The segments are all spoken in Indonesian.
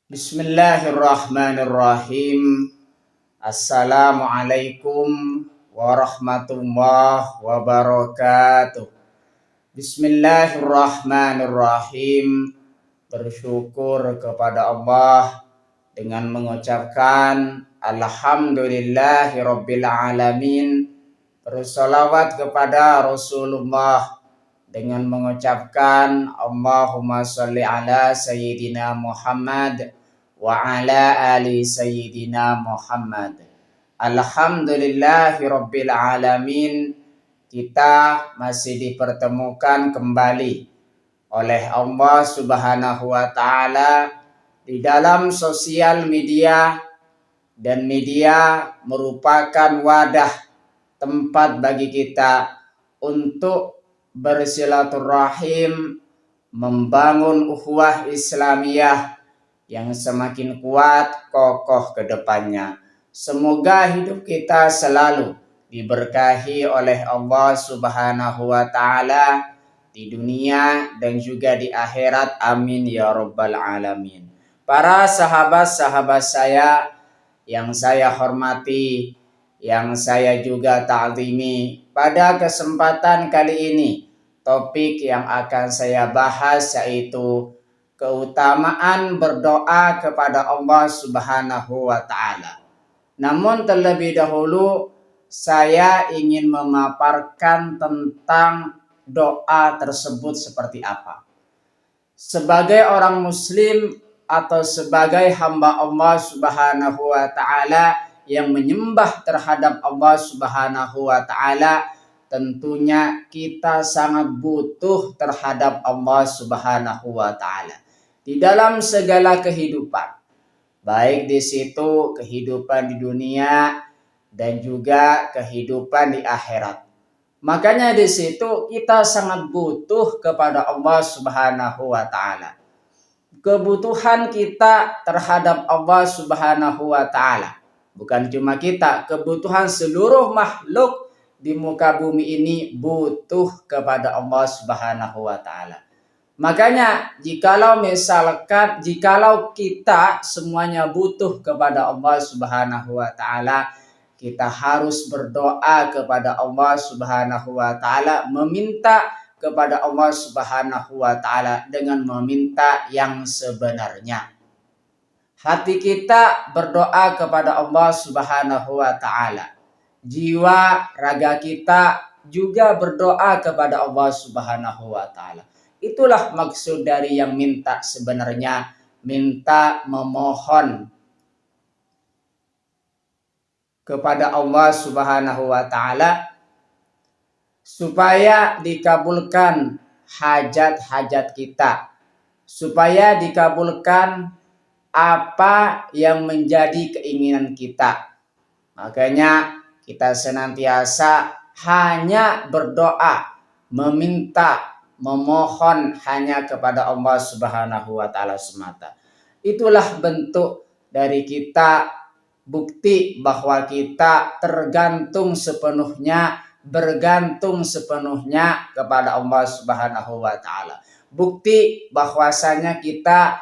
Bismillahirrahmanirrahim. Assalamualaikum warahmatullahi wabarakatuh. Bismillahirrahmanirrahim. Bersyukur kepada Allah dengan mengucapkan Alhamdulillahirabbil alamin. Bersolawat kepada Rasulullah dengan mengucapkan Allahumma sholli ala Sayyidina Muhammad wa ala ali Sayyidina Muhammad. Alhamdulillahirabbil alamin. Kita masih dipertemukan kembali oleh Allah Subhanahu wa taala di dalam sosial media, dan media merupakan wadah tempat bagi kita untuk bersilaturahim, membangun ukhuwah Islamiyah yang semakin kuat kokoh ke depannya. Semoga hidup kita selalu diberkahi oleh Allah Subhanahu wa taala di dunia dan juga di akhirat. Amin ya rabbal alamin. Para sahabat-sahabat saya yang saya hormati, yang saya juga ta'zimi, pada kesempatan kali ini topik yang akan saya bahas yaitu keutamaan berdoa kepada Allah Subhanahu wa taala. Namun terlebih dahulu saya ingin memaparkan tentang doa tersebut seperti apa. Sebagai orang muslim atau sebagai hamba Allah Subhanahu wa taala yang menyembah terhadap Allah Subhanahu wa taala, tentunya kita sangat butuh terhadap Allah Subhanahu wa taala di dalam segala kehidupan. Baik di situ kehidupan di dunia dan juga kehidupan di akhirat. Makanya di situ kita sangat butuh kepada Allah Subhanahu wa taala. Kebutuhan kita terhadap Allah Subhanahu wa taala, bukan cuma kita, kebutuhan seluruh makhluk di muka bumi ini butuh kepada Allah Subhanahu wa taala. Makanya jikalau kita semuanya butuh kepada Allah Subhanahu wa taala, kita harus berdoa kepada Allah Subhanahu wa taala, meminta kepada Allah Subhanahu wa taala dengan meminta yang sebenarnya. Hati kita berdoa kepada Allah Subhanahu wa taala. Jiwa raga kita juga berdoa kepada Allah Subhanahu wa taala. Itulah maksud dari yang minta sebenarnya, minta memohon kepada Allah Subhanahu wa taala supaya dikabulkan hajat-hajat kita, supaya dikabulkan apa yang menjadi keinginan kita. Makanya kita senantiasa hanya berdoa, meminta, memohon hanya kepada Allah Subhanahu wa taala semata. Itulah bentuk dari kita, bukti bahwa kita bergantung sepenuhnya kepada Allah Subhanahu wa taala. Bukti bahwasanya kita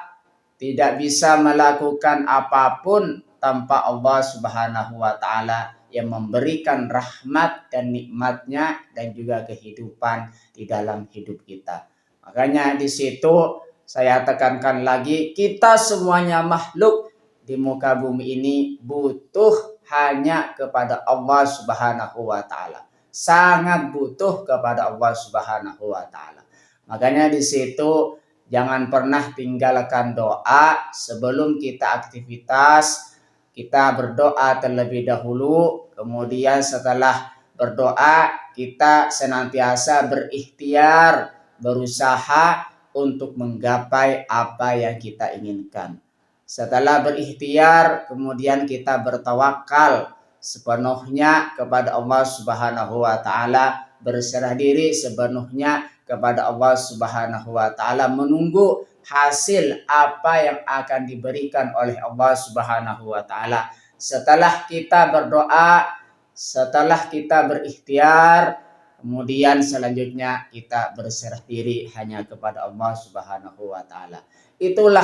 tidak bisa melakukan apapun tanpa Allah Subhanahu wa taala yang memberikan rahmat dan nikmatnya dan juga kehidupan di dalam hidup kita. Makanya di situ saya tekankan lagi, kita semuanya makhluk di muka bumi ini butuh hanya kepada Allah Subhanahu wa taala. Sangat butuh kepada Allah Subhanahu wa taala. Makanya di situ jangan pernah tinggalkan doa sebelum kita aktivitas. Kita berdoa terlebih dahulu, kemudian setelah berdoa kita senantiasa berikhtiar, berusaha untuk menggapai apa yang kita inginkan. Setelah berikhtiar, kemudian kita bertawakal sepenuhnya kepada Allah Subhanahu wa taala, berserah diri sepenuhnya kepada Allah Subhanahu wa taala, menunggu hasil apa yang akan diberikan oleh Allah Subhanahu wa taala. Setelah kita berdoa, setelah kita berikhtiar, kemudian selanjutnya kita berserah diri hanya kepada Allah Subhanahu wa taala. Itulah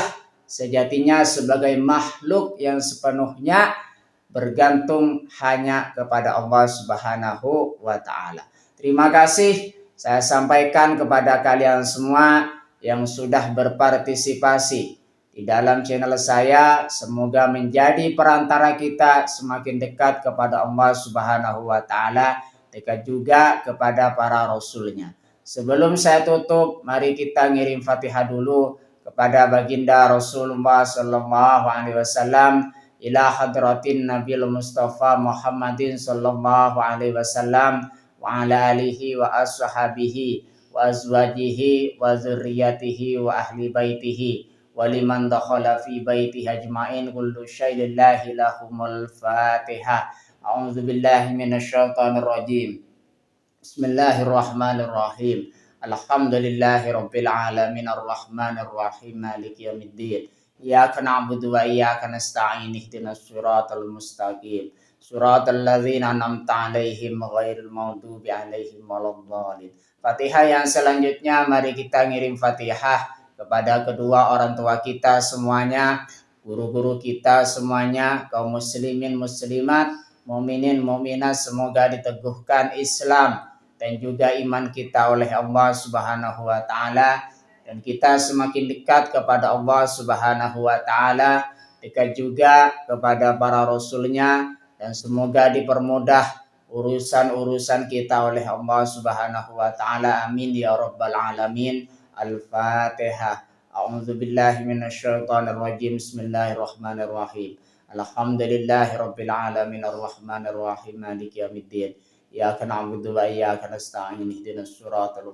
sejatinya sebagai makhluk yang sepenuhnya bergantung hanya kepada Allah Subhanahu wa taala. Terima kasih saya sampaikan kepada kalian semua yang sudah berpartisipasi di dalam channel saya. Semoga menjadi perantara kita semakin dekat kepada Allah Subhanahu wa taala, dekat juga kepada para rasulnya. Sebelum saya tutup, mari kita ngirim Fatihah dulu kepada baginda Rasulullah sallallahu alaihi wasallam, ila hadratin Nabil Mustafa Muhammadin sallallahu alaihi wasallam wa ala alihi wa ashabihi wa azwajihi wa dzurriyyatihi wa ahli baitihi wa liman dakhala fi baitihi ajmain kullu syai'in lillahi lahumul fatihah. A'udzu billahi minasyaitonir rajim. Bismillahirrahmanirrahim. Alhamdulillahi rabbil alamin arrahmanir rahim maliki yaumiddin. Iyyaka na'budu wa iyyaka nasta'in ihdinas siratal mustaqim. Siratal ladzina an'amta 'alaihim ghairil maghdubi 'alaihim waladdallin. Fatihah yang selanjutnya mari kita ngirim Fatihah kepada kedua orang tua kita semuanya, guru-guru kita semuanya, kaum muslimin muslimat, mukminin mukminat, semoga diteguhkan Islam dan juga iman kita oleh Allah Subhanahu wa taala, dan kita semakin dekat kepada Allah Subhanahu wa taala, dekat juga kepada para rasulnya, dan semoga dipermudah urusan-urusan kita oleh Allah Subhanahu wa taala. Amin ya rabbal alamin. Al-Fatihah. A'udzu billahi minasyaitonir rajim. Bismillahirrahmanirrahim. Alhamdulillahi rabbil alamin arrahmanir rahim maliki yaumiddin. Iyyaka na'budu wa iyyaka nasta'in ihdinas siratal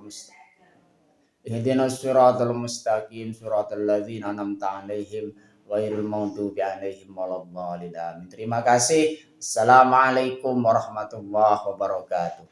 mustaqim siratal ladzina an'amta 'alaihim ghairil maghdubi 'alaihim waladdallin. Terima kasih. Assalamualaikum warahmatullahi wabarakatuh.